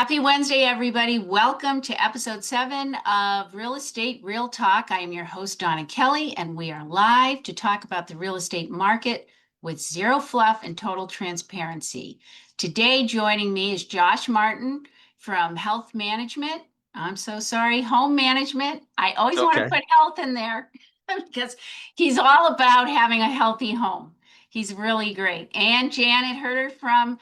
Happy Wednesday, everybody. Welcome to episode 7 of Real Estate Real Talk. I am your host, Donna Kelly, and we are live to talk about the real estate market with zero fluff and total transparency. Today, joining me is Josh Martin from Health Management. I'm so sorry, Home Management. I always want to Okay. put health in there because he's all about having a healthy home. He's really great. And Janet Herter from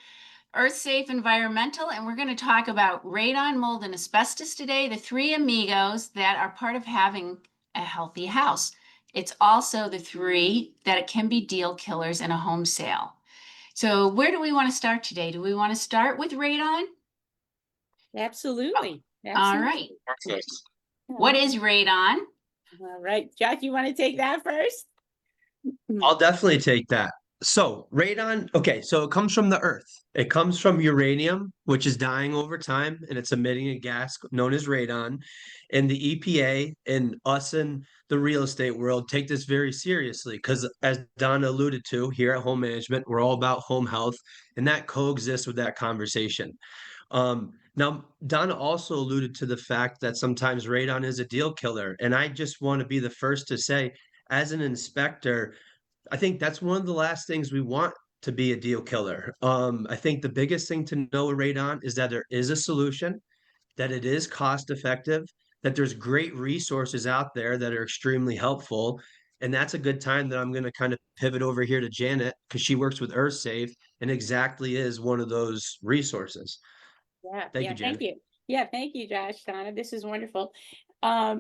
Earth Safe Environmental, and we're going to talk about radon, mold, and asbestos today, the three amigos that are part of having a healthy house. It's also the three that can be deal killers in a home sale. So where do we want to start today? Do we want to start with radon? Absolutely. All right. Perfect. What is radon? All right. Josh, you want to take that first? I'll definitely take that. So, radon, okay, so it comes from the earth. It comes from uranium, which is dying over time, and it's emitting a gas known as radon. And the EPA and us in the real estate world take this very seriously because, as Donna alluded to, here at Home Management, we're all about home health, and that coexists with that conversation. Now, Donna also alluded to the fact that sometimes radon is a deal killer. And I just want to be the first to say, as an inspector, I think that's one of the last things we want to be a deal killer. I think the biggest thing to know with radon is that there is a solution, that it is cost effective, that there's great resources out there that are extremely helpful. And that's a good time that I'm going to kind of pivot over here to Janet because she works with EarthSafe and exactly is one of those resources. Thank you, Thank Janet. you. Yeah, thank you, Josh, Donna. This is wonderful.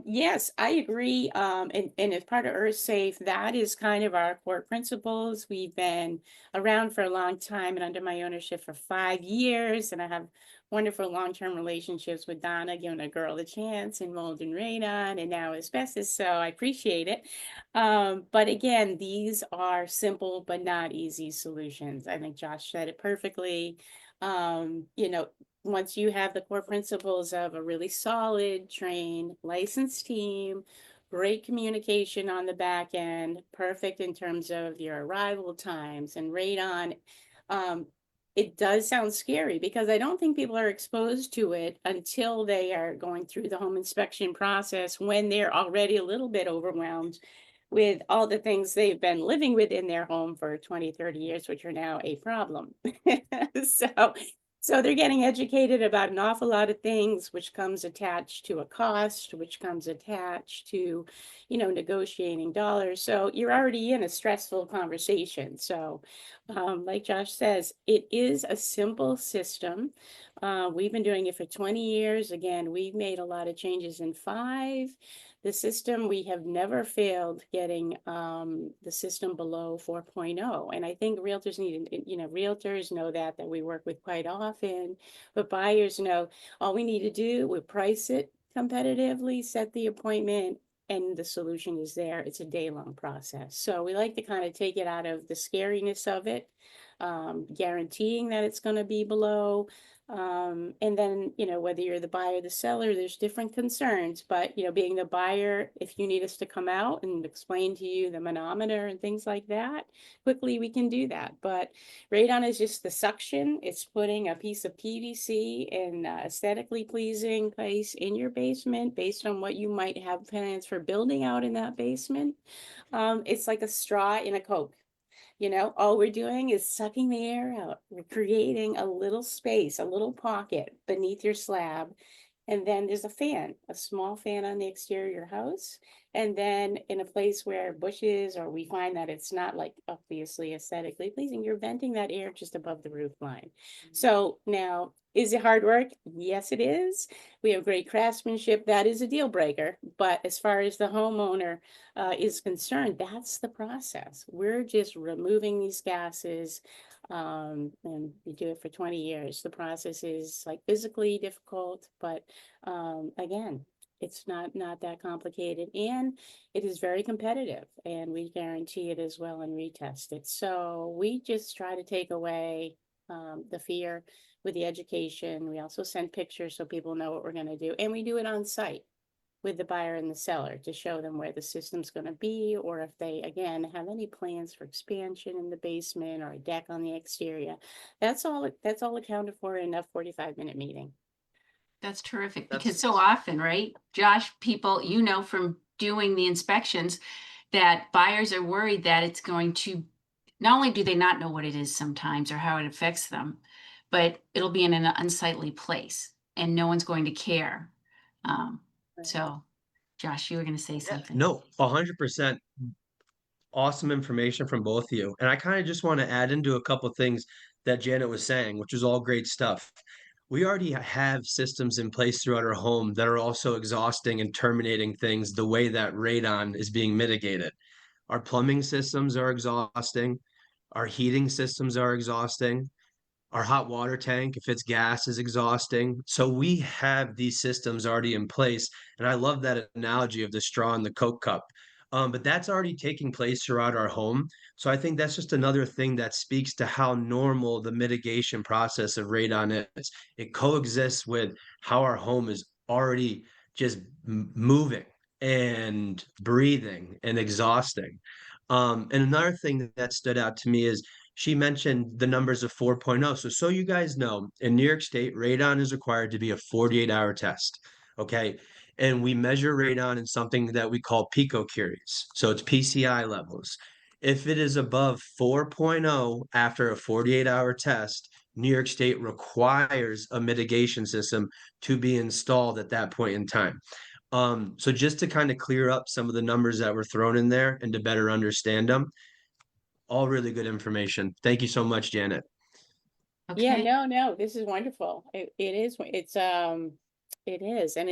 Yes, I agree. And as part of Earth Safe, that is kind of our core principles. We've been around for a long time and under my ownership for 5 years, and I have wonderful long-term relationships with Donna, giving a girl a chance in mold and radon, and now asbestos. So I appreciate it. But again, these are simple but not easy solutions. I think Josh said it perfectly. You know, once you have the core principles of a really solid, trained, licensed team, great communication on the back end, perfect in terms of your arrival times and radon, it does sound scary because I don't think people are exposed to it until they are going through the home inspection process when they're already a little bit overwhelmed with all the things they've been living with in their home for 20, 30 years, which are now a problem. So so they're getting educated about an awful lot of things, which comes attached to a cost, which comes attached to, negotiating dollars. So you're already in a stressful conversation. So, like Josh says, it is a simple system. We've been doing it for 20 years. Again, we've made a lot of changes in 5. The system, we have never failed getting the system below 4.0. And I think realtors realtors know that we work with quite often, but buyers know all we need to do, we price it competitively, set the appointment, and the solution is there. It's a day-long process. So we like to kind of take it out of the scariness of it, guaranteeing that it's going to be below. And then, whether you're the buyer or the seller, there's different concerns, but, being the buyer, if you need us to come out and explain to you the manometer and things like that, quickly we can do that. But radon is just the suction. It's putting a piece of PVC in aesthetically pleasing place in your basement based on what you might have plans for building out in that basement. It's like a straw in a Coke. All we're doing is sucking the air out. We're creating a little space, a little pocket beneath your slab. And then there's a fan, a small fan on the exterior of your house. And then in a place where bushes, or we find that it's not like obviously aesthetically pleasing, you're venting that air just above the roof line. So now, is it hard work? Yes, it is. We have great craftsmanship. That is a deal breaker. But as far as the homeowner is concerned, that's the process. We're just removing these gases, and we do it for 20 years. The process is like physically difficult, but again, it's not that complicated, and it is very competitive, and we guarantee it as well and retest it. So we just try to take away the fear with the education. We also send pictures so people know what we're going to do, and we do it on site with the buyer and the seller to show them where the system's going to be, or if they, again, have any plans for expansion in the basement or a deck on the exterior. That's all accounted for in a 45-minute meeting. That's terrific, That's because so often, right, Josh, people, from doing the inspections, that buyers are worried that it's going to, not only do they not know what it is sometimes or how it affects them, but it'll be in an unsightly place and no one's going to care. Um, so Josh, you were going to say something. no, 100%. Awesome information from both of you. And I kind of just want to add into a couple things that Janet was saying, which is all great stuff. We already have systems in place throughout our home that are also exhausting and terminating things the way that radon is being mitigated. Our plumbing systems are exhausting. Our heating systems are exhausting. Our hot water tank, if it's gas, is exhausting. So we have these systems already in place. And I love that analogy of the straw in the Coke cup. But that's already taking place throughout our home. So I think that's just another thing that speaks to how normal the mitigation process of radon is. It coexists with how our home is already just moving and breathing and exhausting. And another thing that stood out to me is she mentioned the numbers of 4.0. So you guys know, in New York State, radon is required to be a 48-hour test. Okay. And we measure radon in something that we call picocuries. So it's PCI levels. If it is above 4.0 after a 48-hour test, New York State requires a mitigation system to be installed at that point in time. So just to kind of clear up some of the numbers that were thrown in there and to better understand them, all really good information. Thank you so much, Janet. Yeah, Okay. no, this is wonderful. It is, it is. And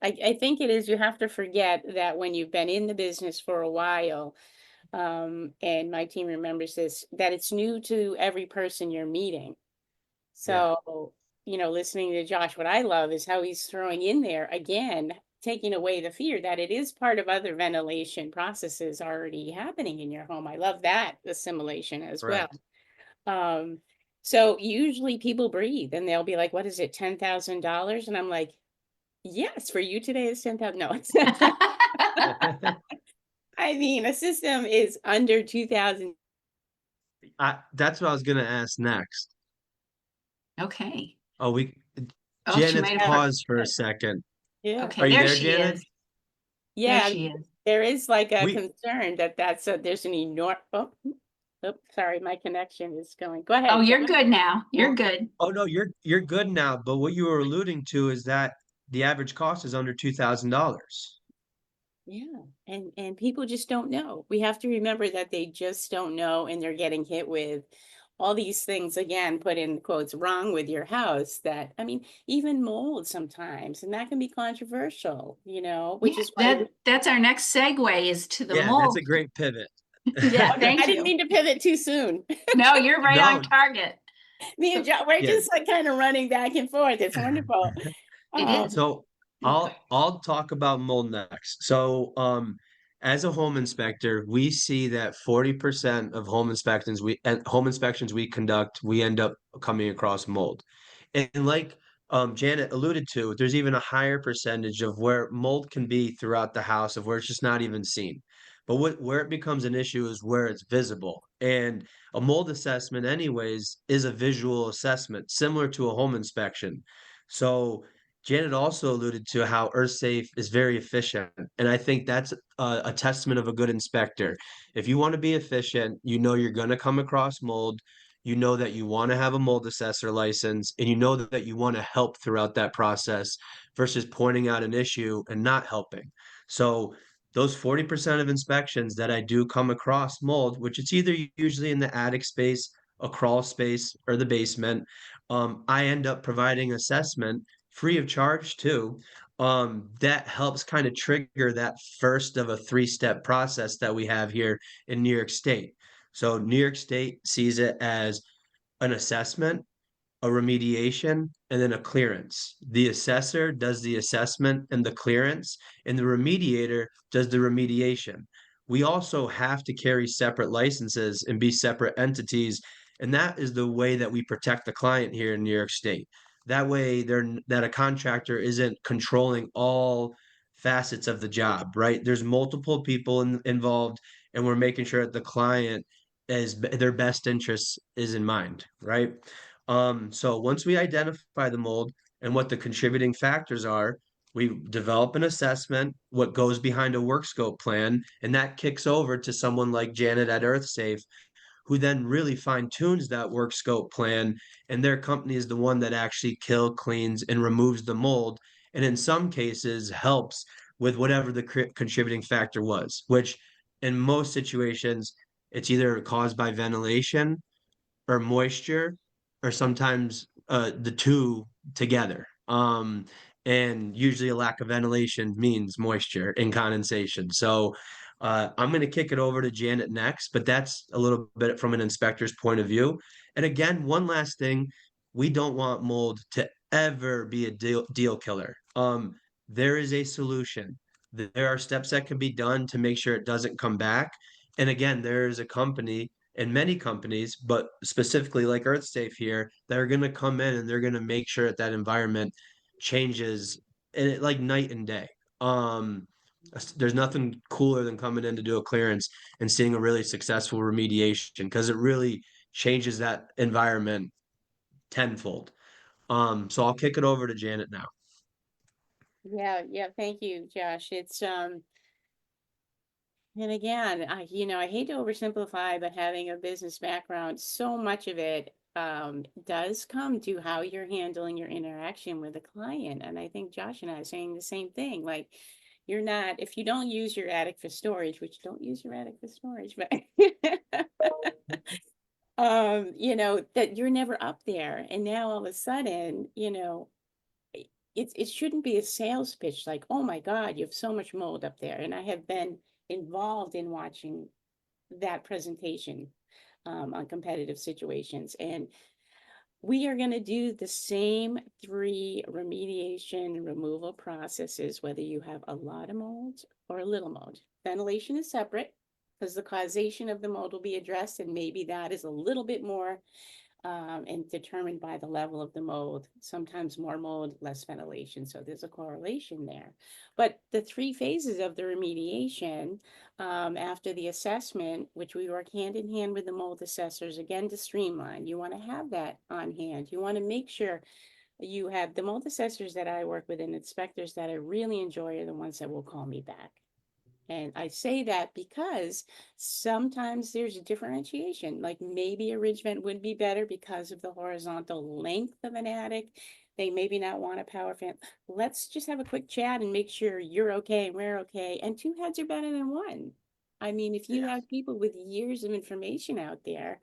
I think it is, you have to forget that when you've been in the business for a while, and my team remembers this, that it's new to every person you're meeting. Yeah. So, listening to Josh, what I love is how he's throwing in there again, taking away the fear that it is part of other ventilation processes already happening in your home. I love that assimilation as well. Correct. Um, so usually people breathe and they'll be like, what is it, $10,000? And I'm like, yes, for you today it's 10,000. No, it's I mean, a system is under 2,000. That's what I was gonna ask next. Okay. Oh, Oh, she Janet's might have. paused for a second. Yeah. Okay, Are you there there, she Janet? is. There Yeah. she is. There is like a We concern that there's an enormous, oh, sorry, my connection is going. Go Oh, ahead. you're good now. You're well, good. oh no, you're good now. But what you were alluding to is that the average cost is under $2,000. Yeah. And people just don't know. We have to remember that they just don't know, and they're getting hit with all these things, again, put in quotes, wrong with your house, that, I mean, even mold sometimes, and that can be controversial, Yeah, which is why that's our next segue is to the Yeah, that's a mold. great pivot. Yeah, oh, no, I thank didn't you. mean to pivot too soon. No, you're right on No, target. Me and John, we're yeah. just like kind of running back and forth. It's wonderful. It Um, is. So I'll talk about mold next. So as a home inspector, we see that 40% of home inspections we conduct, we end up coming across mold. And like Janet alluded to, there's even a higher percentage of where mold can be throughout the house of where it's just not even seen. But where it becomes an issue is where it's visible. And a mold assessment, anyways, is a visual assessment similar to a home inspection. So Janet also alluded to how EarthSafe is very efficient, and I think that's a testament of a good inspector. If you want to be efficient, you know you're going to come across mold, you know that you want to have a mold assessor license, and you know that you want to help throughout that process versus pointing out an issue and not helping. So those 40% of inspections that I do come across mold, which it's either usually in the attic space, a crawl space, or the basement, I end up providing assessment free of charge too. That helps kind of trigger that first of a three-step process that we have here in New York State. So New York State sees it as an assessment, a remediation, and then a clearance. The assessor does the assessment and the clearance, and the remediator does the remediation. We also have to carry separate licenses and be separate entities, and that is the way that we protect the client here in New York State. That way, that a contractor isn't controlling all facets of the job, right? There's multiple people involved, and we're making sure that the client is their best interest is in mind, right? So once we identify the mold, and what the contributing factors are. We develop an assessment, what goes behind a work scope plan, and that kicks over to someone like Janet at EarthSafe, who then really fine tunes that work scope plan. And their company is the one that actually cleans, and removes the mold. And in some cases, helps with whatever the contributing factor was, which in most situations, it's either caused by ventilation or moisture, or sometimes the two together. And usually a lack of ventilation means moisture and condensation. So I'm going to kick it over to Janet next, but that's a little bit from an inspector's point of view. And again, one last thing, we don't want mold to ever be a deal killer. There is a solution. There are steps that can be done to make sure it doesn't come back. And again, there is a company and many companies, but specifically like EarthSafe here, that are going to come in and they're going to make sure that that environment changes, and it, like night and day. Um, there's nothing cooler than coming in to do a clearance and seeing a really successful remediation, because it really changes that environment tenfold. So I'll kick it over to Janet now. Yeah, thank you, Josh. It's and again, I hate to oversimplify, but having a business background, so much of it does come to how you're handling your interaction with a client. And I think Josh and I are saying the same thing. Like, you're not, if you don't use your attic for storage, which don't use your attic for storage, but that you're never up there. And now all of a sudden, it shouldn't be a sales pitch like, oh my God, you have so much mold up there. And I have been involved in watching that presentation on competitive situations. And we are going to do the same 3 remediation removal processes, whether you have a lot of mold or a little mold. Ventilation is separate because the causation of the mold will be addressed, and maybe that is a little bit more and determined by the level of the mold. Sometimes more mold, less ventilation. So there's a correlation there. But the 3 phases of the remediation after the assessment, which we work hand in hand with the mold assessors, again, to streamline, you want to have that on hand. You want to make sure you have the mold assessors that I work with and inspectors that I really enjoy are the ones that will call me back. And I say that because sometimes there's a differentiation, like maybe a ridge vent would be better because of the horizontal length of an attic. They maybe not want a power fan. Let's just have a quick chat and make sure you're okay and we're okay. And 2 heads are better than 1. I mean, if you have people with years of information out there,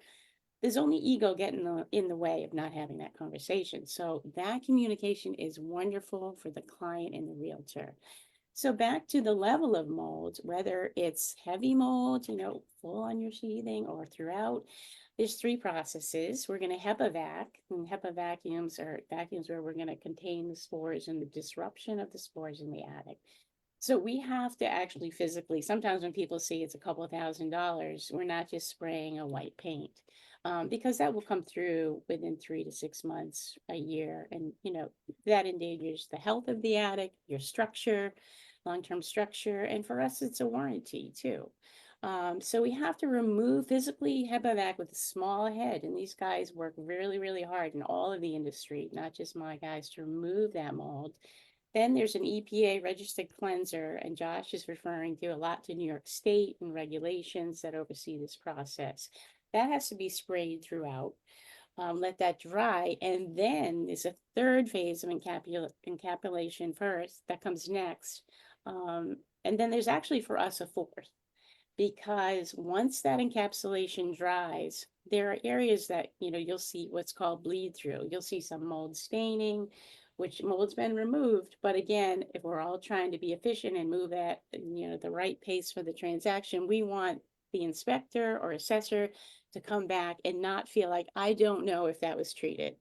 there's only ego getting in the way of not having that conversation. So that communication is wonderful for the client and the realtor. So back to the level of mold, whether it's heavy mold, full on your sheathing or throughout, there's 3 processes. We're going to HEPA vac, and HEPA vacuums are vacuums where we're going to contain the spores and the disruption of the spores in the attic. So we have to actually physically, sometimes when people see it's a couple $1,000s, we're not just spraying a white paint. Because that will come through within 3 to 6 months, a year. And, that endangers the health of the attic, your structure, long-term structure. And for us, it's a warranty too. So we have to remove physically HEPA vac with a small head. And these guys work really, really hard in all of the industry, not just my guys, to remove that mold. Then there's an EPA registered cleanser, and Josh is referring to a lot to New York State and regulations that oversee this process. That has to be sprayed throughout. Let that dry. And then there's a 3rd phase of encapsulation first that comes next. And then there's actually for us a 4th, because once that encapsulation dries, there are areas that, you'll see what's called bleed through. You'll see some mold staining, which mold's been removed. But again, if we're all trying to be efficient and move at, the right pace for the transaction, we want the inspector or assessor to come back and not feel like, I don't know if that was treated.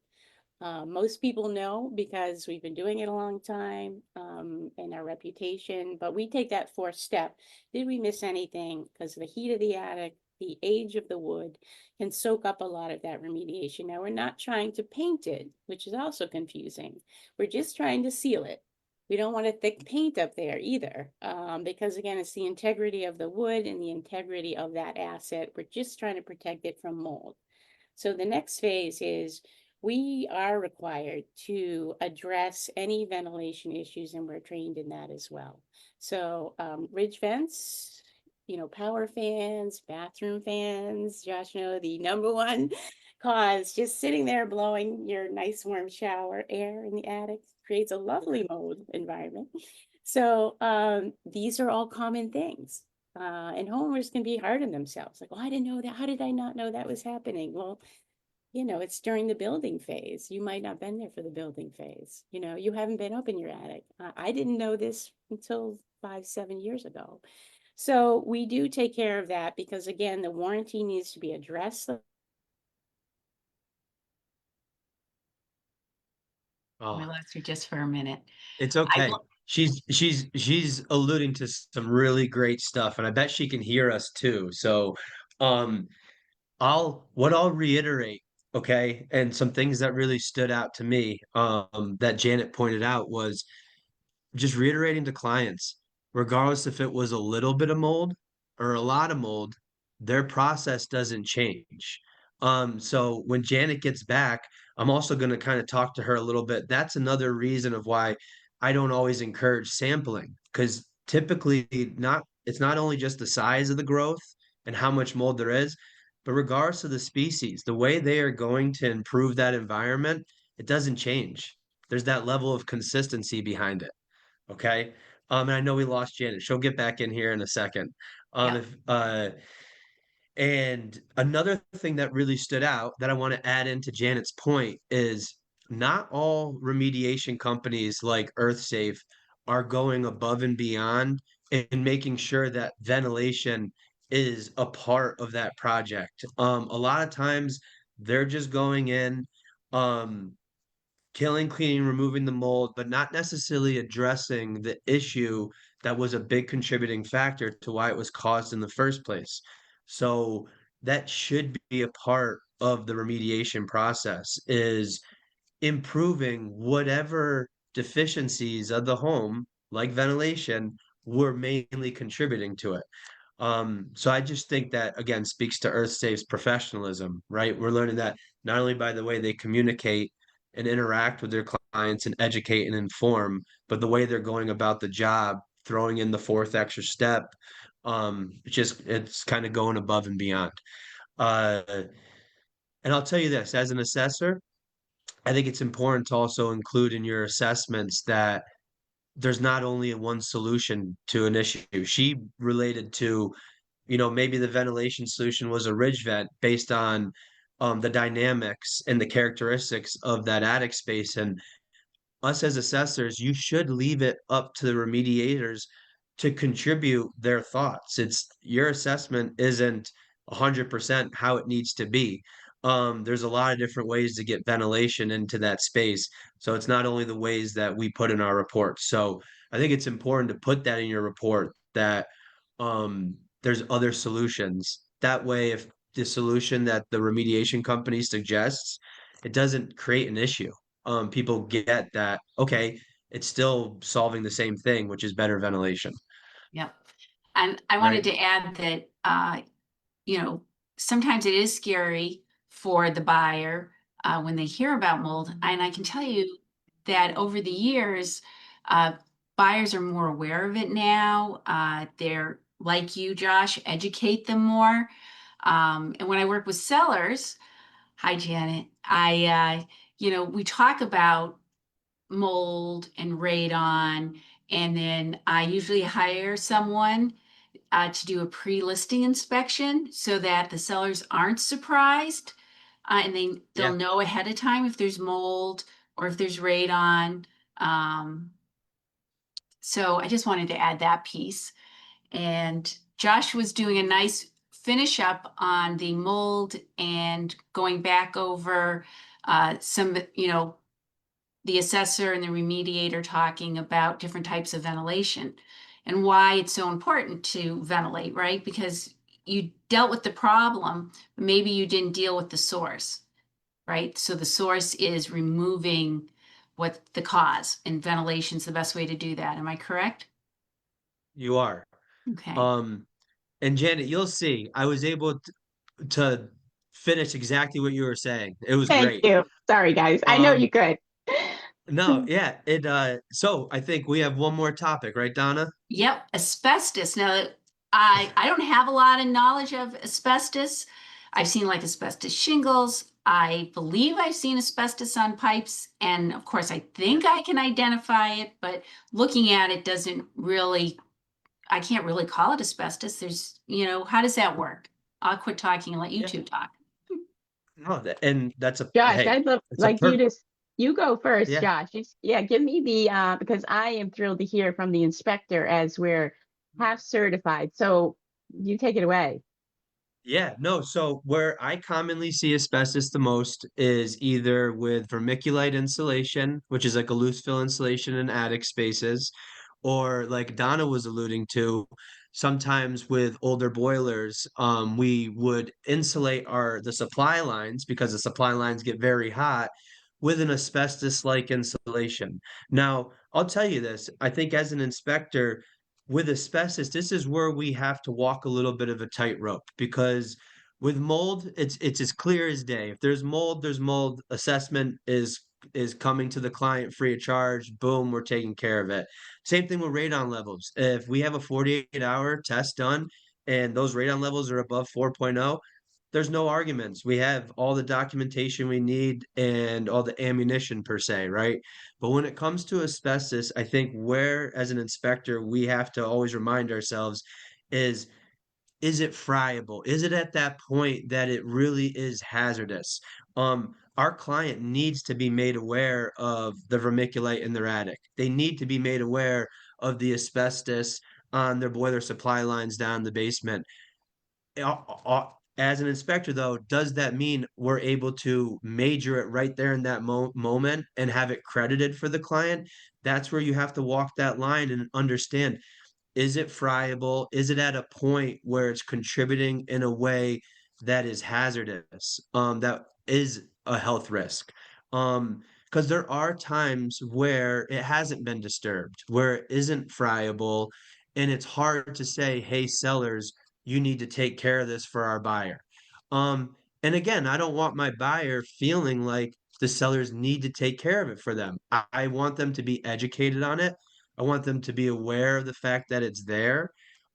Most people know because we've been doing it a long time and our reputation, but we take that 4th step. Did we miss anything? Because the heat of the attic, the age of the wood can soak up a lot of that remediation. Now, we're not trying to paint it, which is also confusing. We're just trying to seal it. We don't want a thick paint up there either, because again, it's the integrity of the wood and the integrity of that asset. We're just trying to protect it from mold. So the next phase is We are required to address any ventilation issues, and we're trained in that as well. So, ridge vents, power fans, bathroom fans, Josh, the number one cause, just sitting there blowing your nice warm shower air in the attic creates a lovely mold environment. So, these are all common things. And homeowners can be hard on themselves. Like, oh, I didn't know that. How did I not know that was happening? Well, it's during the building phase. You might not have been there for the building phase. You haven't been up in your attic. I didn't know this until 5, 7 years ago. So we do take care of that because, again, the warranty needs to be addressed. We Oh, lost you just for a minute. it's I okay. will, She's alluding to some really great stuff, and I bet she can hear us too. So, um, I'll reiterate, okay, and some things that really stood out to me, that Janet pointed out was just reiterating to clients, regardless if it was a little bit of mold or a lot of mold, their process doesn't change. So when Janet gets back, I'm also going to kind of talk to her a little bit. That's another reason of why I don't always encourage sampling, because typically it's not only just the size of the growth and how much mold there is, but regardless of the species, the way they are going to improve that environment, it doesn't change. There's that level of consistency behind it. Okay. And I know we lost Janet. She'll get back in here in a second. yeah. If And another thing that really stood out that I want to add into Janet's point is not all remediation companies like EarthSafe are going above and beyond in making sure that ventilation is a part of that project. A lot of times they're just going in, um, killing, cleaning, removing the mold, but not necessarily addressing the issue that was a big contributing factor to why it was caused in the first place. So that should be a part of the remediation process is improving whatever deficiencies of the home, like ventilation, were mainly contributing to it. So I just think that again speaks to EarthSafe's professionalism, right? We're learning that not only by the way they communicate and interact with their clients and educate and inform, but the way they're going about the job, throwing in the fourth extra step. It's kind of going above and beyond. Uh, and I'll tell you this, as an assessor, I think it's important to also include in your assessments that there's not only a one solution to an issue. She related to, maybe the ventilation solution was a ridge vent based on the dynamics and the characteristics of that attic space. And us as assessors, you should leave it up to the remediators to contribute their thoughts. It's your assessment isn't 100% how it needs to be. There's a lot of different ways to get ventilation into that space. So it's not only the ways that we put in our reports. So I think it's important to put that in your report that there's other solutions. That way, if the solution that the remediation company suggests, it doesn't create an issue. People get that, okay, it's still solving the same thing, which is better ventilation, Yep. And I wanted right? to add that, you know, sometimes it is scary for the buyer when they hear about mold. And I can tell you that over the years, buyers are more aware of it now. They're like you, Josh, educate them more. And when I work with sellers, hi, Janet, we talk about mold and radon, and then I usually hire someone to do a pre-listing inspection so that the sellers aren't surprised, and they'll Yeah. know ahead of time if there's mold or if there's radon. Um, so I just wanted to add that piece. And Josh was doing a nice finish up on the mold and going back over some, the assessor and the remediator talking about different types of ventilation and why it's so important to ventilate, right? Because you dealt with the problem, but maybe you didn't deal with the source, right? So the source is removing what the cause, and ventilation is the best way to do that. Am I correct? You are. Okay. Um, and Janet, you'll see, I was able to finish exactly what you were saying. It was Thank great. you. Sorry, guys. I know you Um, could. no, yeah, so I think we have one more topic, right, Donna? Yep, asbestos. Now, I don't have a lot of knowledge of asbestos. I've seen like asbestos shingles. I believe I've seen asbestos on pipes, and of course, I think I can identify it, but looking at it doesn't really, I can't really call it asbestos. There's, how does that work? I'll quit talking and let you Yeah. two talk. No, and that's a Josh, hey, I'd love it's a like you per to you go first, yeah. Josh. Yeah, give me the because I am thrilled to hear from the inspector as we're half certified. So you take it away. Yeah, no. So where I commonly see asbestos the most is either with vermiculite insulation, which is like a loose fill insulation in attic spaces, or like Donna was alluding to, sometimes with older boilers, we would insulate the supply lines because the supply lines get very hot with an asbestos-like insulation. Now, I'll tell you this, I think as an inspector, with asbestos, this is where we have to walk a little bit of a tightrope because with mold, it's as clear as day. If there's mold, there's mold. Assessment is coming to the client free of charge. Boom, we're taking care of it. Same thing with radon levels. If we have a 48-hour test done and those radon levels are above 4.0, there's no arguments. We have all the documentation we need and all the ammunition per se, right? But when it comes to asbestos, I think where as an inspector we have to always remind ourselves is it friable? Is it at that point that it really is hazardous? Our client needs to be made aware of the vermiculite in their attic. They need to be made aware of the asbestos on their boiler supply lines down the basement. As an inspector, though, does that mean we're able to major it right there in that moment and have it credited for the client? That's where you have to walk that line and understand, is it friable? Is it at a point where it's contributing in a way that is hazardous? That is a health risk. Because there are times where it hasn't been disturbed, where it isn't friable, and it's hard to say, hey, sellers, you need to take care of this for our buyer. And again, I don't want my buyer feeling like the sellers need to take care of it for them. I want them to be educated on it. I want them to be aware of the fact that it's there.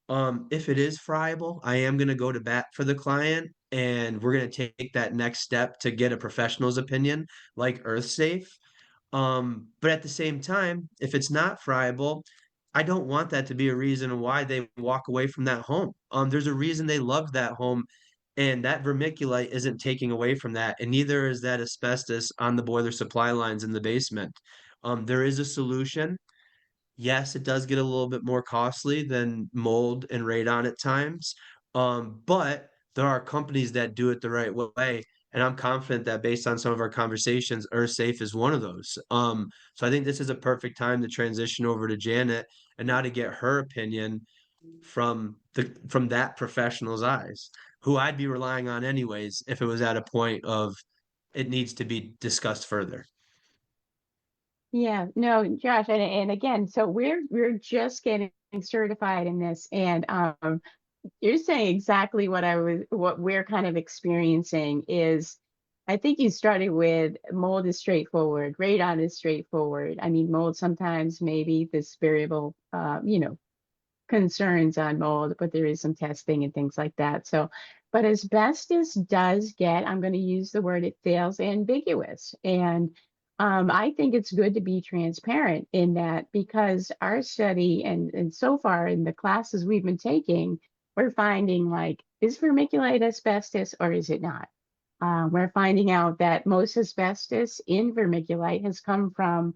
If it is friable, I am going to go to bat for the client and we're going to take that next step to get a professional's opinion, like EarthSafe. But at the same time, if it's not friable, I don't want that to be a reason why they walk away from that home. There's a reason they loved that home, and that vermiculite isn't taking away from that, and neither is that asbestos on the boiler supply lines in the basement. There is a solution. Yes, it does get a little bit more costly than mold and radon at times. But there are companies that do it the right way. And I'm confident that based on some of our conversations, EarthSafe is one of those. So I think this is a perfect time to transition over to Janet and now to get her opinion from that professional's eyes, who I'd be relying on anyways if it was at a point of it needs to be discussed further. Yeah, no, Josh, and again, so we're just getting certified in this, and you're saying exactly what we're kind of experiencing is, I think you started with mold is straightforward, radon is straightforward. I mean, mold sometimes maybe this variable, concerns on mold, but there is some testing and things like that. So, but asbestos does get, I'm going to use the word, it feels ambiguous. And I think it's good to be transparent in that because our study and so far in the classes we've been taking, we're finding like, is vermiculite asbestos or is it not? We're finding out that most asbestos in vermiculite has come from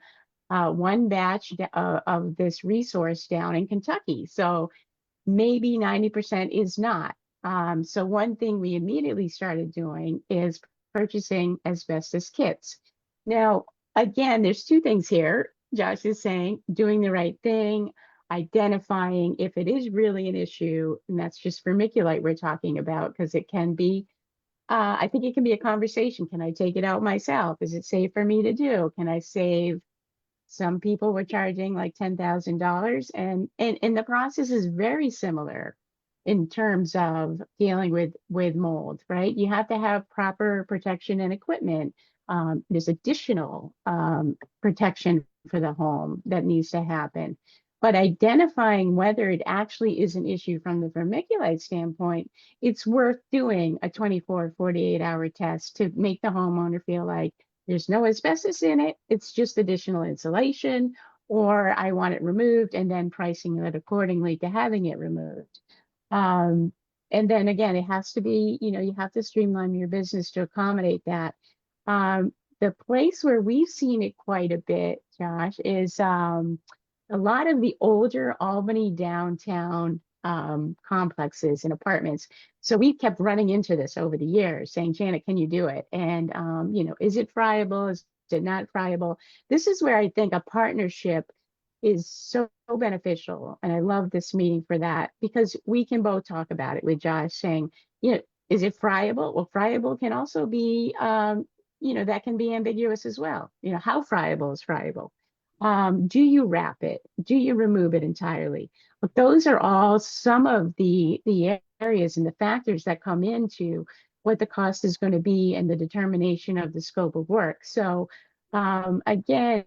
one batch of this resource down in Kentucky. So maybe 90% is not. So one thing we immediately started doing is purchasing asbestos kits. Now, again, there's two things here. Josh is saying doing the right thing, identifying if it is really an issue, and that's just vermiculite we're talking about, because it can be, I think it can be a conversation. Can I take it out myself? Is it safe for me to do? Can I save? Some people were charging like $10,000 and the process is very similar in terms of dealing with mold, right? You have to have proper protection and equipment. There's additional protection for the home that needs to happen. But identifying whether it actually is an issue from the vermiculite standpoint, it's worth doing a 24, 48-hour test to make the homeowner feel like there's no asbestos in it. It's just additional insulation, or I want it removed, and then pricing it accordingly to having it removed. And then again, it has to be, you have to streamline your business to accommodate that. The place where we've seen it quite a bit, Josh, is a lot of the older Albany downtown complexes and apartments. So we kept running into this over the years, saying, Janet, can you do it? And, is it friable? Is it not friable? This is where I think a partnership is so beneficial. And I love this meeting for that, because we can both talk about it with Josh saying, is it friable? Well, friable can also be, that can be ambiguous as well. How friable is friable? Do you wrap it? Do you remove it entirely? But those are all some of the areas and the factors that come into what the cost is going to be and the determination of the scope of work. So again,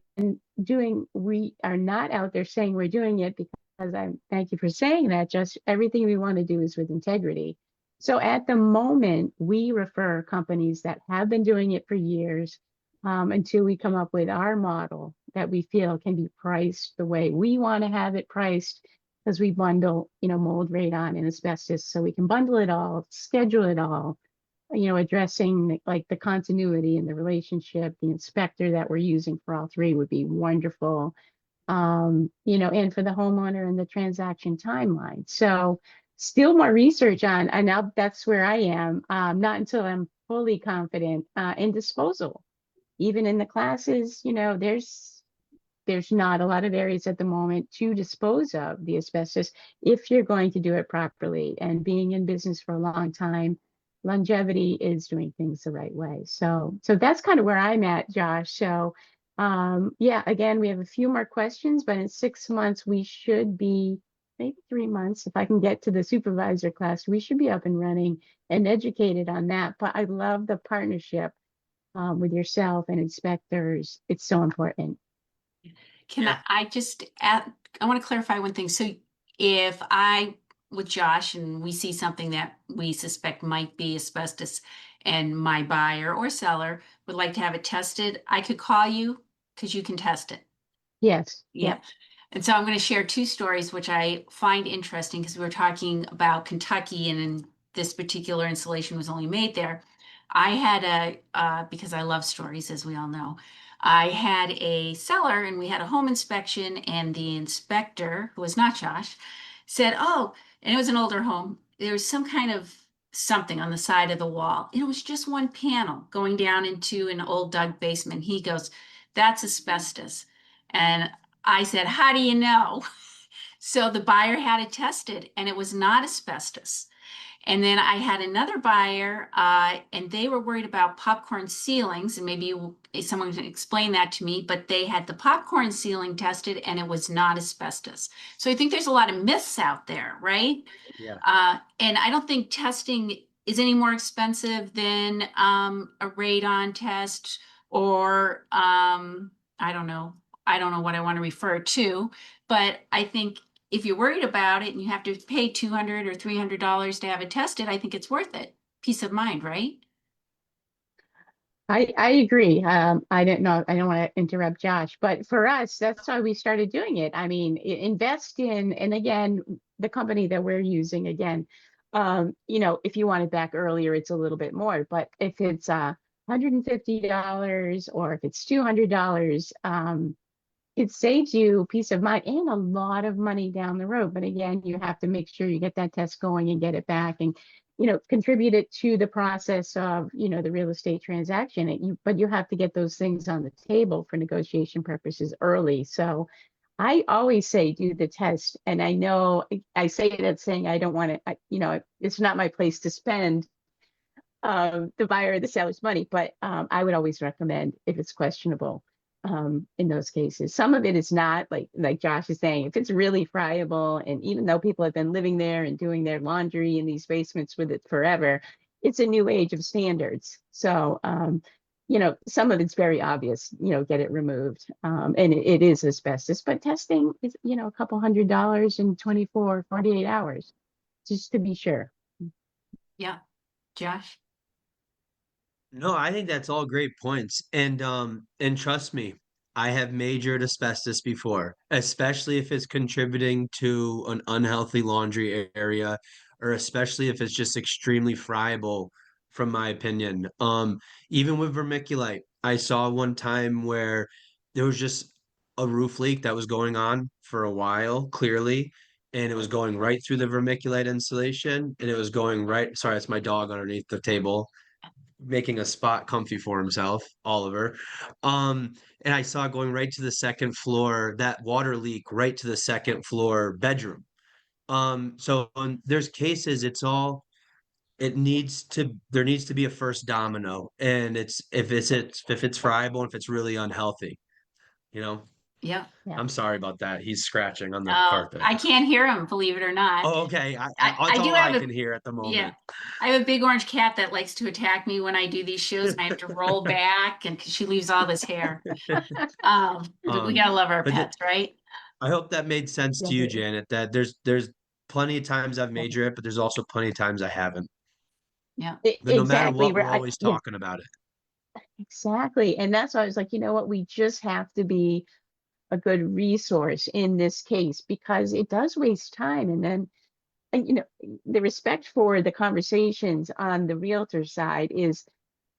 we are not out there saying we're doing it, because thank you for saying that, just everything we want to do is with integrity. So at the moment, we refer companies that have been doing it for years, until we come up with our model that we feel can be priced the way we want to have it priced, because we bundle, mold, radon, and asbestos. So we can bundle it all, schedule it all, addressing like the continuity and the relationship. The inspector that we're using for all three would be wonderful. And for the homeowner and the transaction timeline. So still more research on, and now that's where I am, not until I'm fully confident in disposal. Even in the classes, there's not a lot of areas at the moment to dispose of the asbestos if you're going to do it properly. And being in business for a long time, longevity is doing things the right way. So that's kind of where I'm at, Josh. So yeah, again, we have a few more questions, but in 6 months, we should be, maybe 3 months, if I can get to the supervisor class, we should be up and running and educated on that. But I love the partnership with yourself and inspectors. It's so important. Can I just add, I want to clarify one thing. So if I, with Josh, and we see something that we suspect might be asbestos, and my buyer or seller would like to have it tested, I could call you because you can test it. Yes. Yeah. And so I'm going to share 2 stories, which I find interesting, because we were talking about Kentucky, and in this particular installation was only made there. I had because I love stories, as we all know, I had a seller and we had a home inspection, and the inspector, who was not Josh, said, oh, and it was an older home. There was some kind of something on the side of the wall. It was just one panel going down into an old dug basement. He goes, that's asbestos. And I said, how do you know? So the buyer had it tested, and it was not asbestos. And then I had another buyer, and they were worried about popcorn ceilings, and maybe someone can explain that to me, but they had the popcorn ceiling tested, and it was not asbestos. So I think there's a lot of myths out there, right? Yeah. And I don't think testing is any more expensive than a radon test, or I don't know what I want to refer to, but I think if you're worried about it and you have to pay $200 or $300 to have it tested, I think it's worth it. Peace of mind, right? I agree. I don't know. I don't want to interrupt Josh, but for us, that's why we started doing it. I mean, invest in, and again, the company that we're using, again, if you want it back earlier, it's a little bit more, but if it's $150 or if it's $200, it saves you peace of mind and a lot of money down the road. But again, you have to make sure you get that test going and get it back, and contribute it to the process of the real estate transaction. But you have to get those things on the table for negotiation purposes early. So I always say do the test. And I know I say that saying I don't want to, it's not my place to spend the buyer or the seller's money, but I would always recommend, if it's questionable, in those cases. Some of it is not, like Josh is saying, if it's really friable, and even though people have been living there and doing their laundry in these basements with it forever, it's a new age of standards. So, some of it's very obvious, get it removed. And it is asbestos, but testing is, a couple $100 in 24, 48 hours, just to be sure. Yeah. Josh? No, I think that's all great points. And trust me, I have majored asbestos before, especially if it's contributing to an unhealthy laundry area, or especially if it's just extremely friable, from my opinion. Even with vermiculite, I saw one time where there was just a roof leak that was going on for a while, clearly, and it was going right through the vermiculite insulation, and it was going right, sorry, it's my dog underneath the table making a spot comfy for himself, Oliver. And I saw going right to the second floor, that water leak right to the second floor bedroom. So there's cases, there needs to be a first domino, and it's if it's friable and if it's really unhealthy, you know. Yeah. Yeah. I'm sorry about that. He's scratching on the Oh, carpet. I can't hear him, believe it or not. Oh, okay. That's I do all have I a- can hear at the Yeah. moment. I have a big orange cat that likes to attack me when I do these shows, and I have to roll back, and 'cause she leaves all this hair. But we gotta love our but the- pets, right? I hope that made sense to you, Definitely. Janet, that there's plenty of times I've majored it, but there's also plenty of times I haven't. Yeah. But no matter Exactly. what, we're Right. always Yeah, talking about it. exactly. And that's why I was like, you know what? We just have to be a good resource in this case, because it does waste time. And the respect for the conversations on the realtor side is,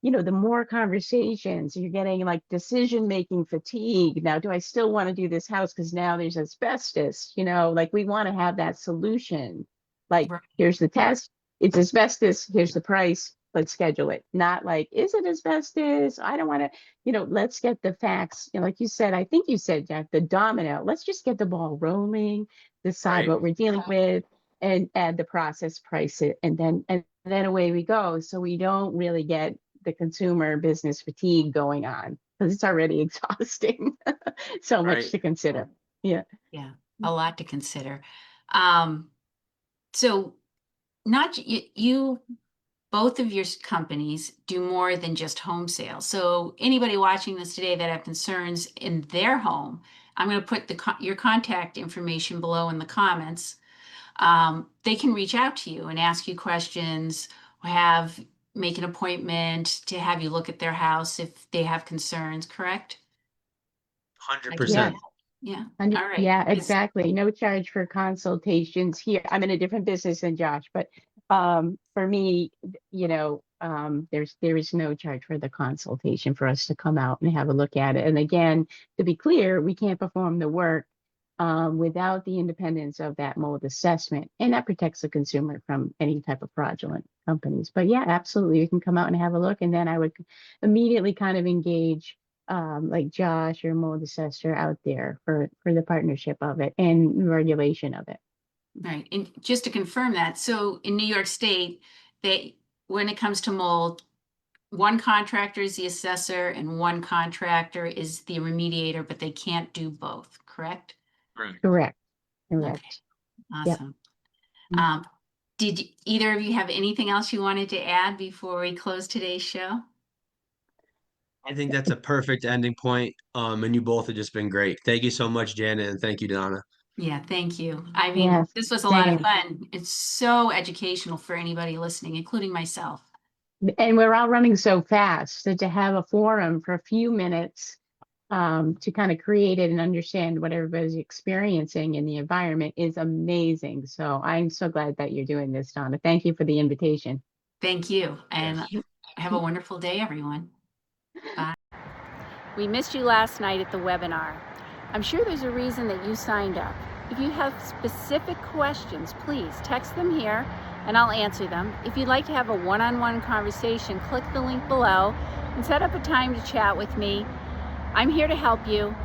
the more conversations you're getting, like decision making fatigue. Now, do I still want to do this house because now there's asbestos? Like, we want to have that solution. Like, Right. here's the test, it's asbestos, here's the price, let's schedule it. Not like, is it asbestos? I don't want to, let's get the facts. Like you said, I think you said, Jack, the domino. Let's just get the ball rolling, decide Right. what we're dealing with, and add the process, price it, and then away we go. So we don't really get the consumer business fatigue going on, because it's already exhausting. So much Right. to consider. Yeah. Yeah. A lot to consider. So not you, both of your companies do more than just home sales. So anybody watching this today that have concerns in their home, I'm going to put your contact information below in the comments. They can reach out to you and ask you questions, or make an appointment to have you look at their house if they have concerns, correct? 100%. Yeah. And All right. yeah, exactly. No charge for consultations here. I'm in a different business than Josh, but for me, there is no charge for the consultation for us to come out and have a look at it. And again, to be clear, we can't perform the work without the independence of that mold assessment, and that protects the consumer from any type of fraudulent companies. But yeah, absolutely, you can come out and have a look, and then I would immediately kind of engage like Josh or mold assessor out there for the partnership of it and regulation of it. Right. And just to confirm that, so in New York State, when it comes to mold, one contractor is the assessor and one contractor is the remediator, but they can't do both, correct? Right. Correct. Okay. Awesome. Mhm. Did either of you have anything else you wanted to add before we close today's show? I think that's a perfect ending point. And you both have just been great. Thank you so much, Janet, and thank you, Donna. Yeah, thank you. I mean, Yes, this was a lot of same. fun. It's so educational for anybody listening, including myself. And we're all running so fast, so to have a forum for a few minutes to kind of create it and understand what everybody's experiencing in the environment is amazing. So I'm so glad that you're doing this, Donna. Thank you for the invitation. Thank you. And Yes. have a wonderful day, everyone. Bye. We missed you last night at the webinar. I'm sure there's a reason that you signed up. If you have specific questions, please text them here and I'll answer them. If you'd like to have a one-on-one conversation, click the link below and set up a time to chat with me. I'm here to help you.